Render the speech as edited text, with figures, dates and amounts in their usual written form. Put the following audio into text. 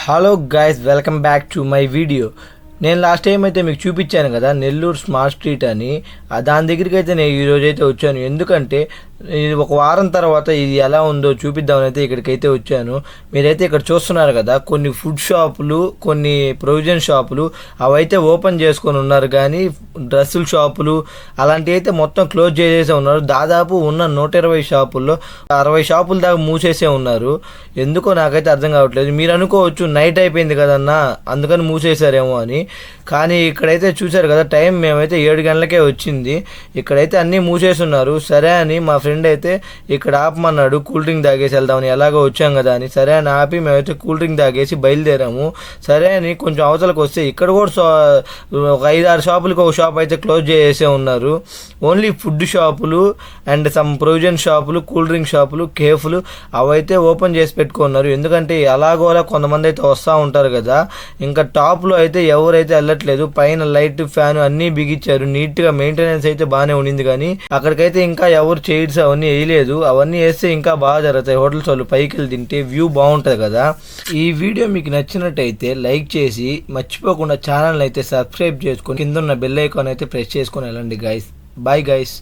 Hello guys, welcome back to my video. నేను last time అయితే మీకు చూపించాను కదా నెల్లూరు స్మార్ట్ స్ట్రీట్ అని. దాని దగ్గరికి అయితే నేను ఈరోజు అయితే వచ్చాను. ఎందుకంటే ఇది ఒక వారం తర్వాత ఇది ఎలా ఉందో చూపిద్దామని అయితే ఇక్కడికైతే వచ్చాను. మీరైతే ఇక్కడ చూస్తున్నారు కదా, కొన్ని ఫుడ్ షాపులు, కొన్ని ప్రొవిజన్ షాపులు అవైతే ఓపెన్ చేసుకొని ఉన్నారు, కానీ డ్రెస్సుల షాపులు అలాంటివి అయితే మొత్తం క్లోజ్ చేసేసే ఉన్నారు. దాదాపు ఉన్న 120 షాపుల్లో 60 షాపుల దాకా మూసేసే ఉన్నారు. ఎందుకో నాకైతే అర్థం కావట్లేదు. మీరు అనుకోవచ్చు నైట్ అయిపోయింది కదన్నా అందుకని మూసేశారేమో అని, కానీ ఇక్కడైతే చూశారు కదా టైం మేమైతే 7 గంటలకే వచ్చింది. ఇక్కడైతే అన్నీ మూసేసి ఉన్నారు. సరే అని మా ఫ్రెండ్ అయితే ఇక్కడ ఆపమన్నాడు, కూల్ డ్రింక్ తాగేసి వెళ్దామని. ఎలాగో వచ్చాం కదా అని సరే అని ఆపి మేమైతే కూల్ డ్రింక్ తాగేసి బయలుదేరాము. సరే అని కొంచెం అవతలకు వస్తే ఇక్కడ కూడా ఒక 5-6 షాపులకు ఒక షాప్ అయితే క్లోజ్ చేసే ఉన్నారు. ఓన్లీ ఫుడ్ షాపులు అండ్ సమ్ ప్రొవిజన్ షాపులు, కూల్ డ్రింక్ షాపులు, కేఫ్లు అవైతే ఓపెన్ చేసి పెట్టుకున్నారు. ఎందుకంటే అలాగోలా కొంతమంది అయితే వస్తూ ఉంటారు కదా. ఇంకా టాప్లో అయితే ఎవరైతే వెళ్ళట్లేదు. పైన లైట్, ఫ్యాన్ అన్నీ బిగించారు. నీట్గా మెయింటెనెన్స్ అయితే బాగానే ఉండింది, కానీ అక్కడికైతే ఇంకా ఎవరు చైర్స్ అవన్నీ వేయలేదు. అవన్నీ వేస్తే ఇంకా బాగా జరుగుతాయి. హోటల్స్ వాళ్ళు పైకి వెళ్ళి తింటే వ్యూ బాగుంటుంది కదా. ఈ వీడియో మీకు నచ్చినట్టయితే లైక్ చేసి మర్చిపోకుండా ఛానల్ అయితే సబ్స్క్రైబ్ చేసుకొని కింద ఉన్న బెల్ ఐకాన్ అయితే ప్రెస్ చేసుకొని వెళ్ళండి గైస్. Bye guys.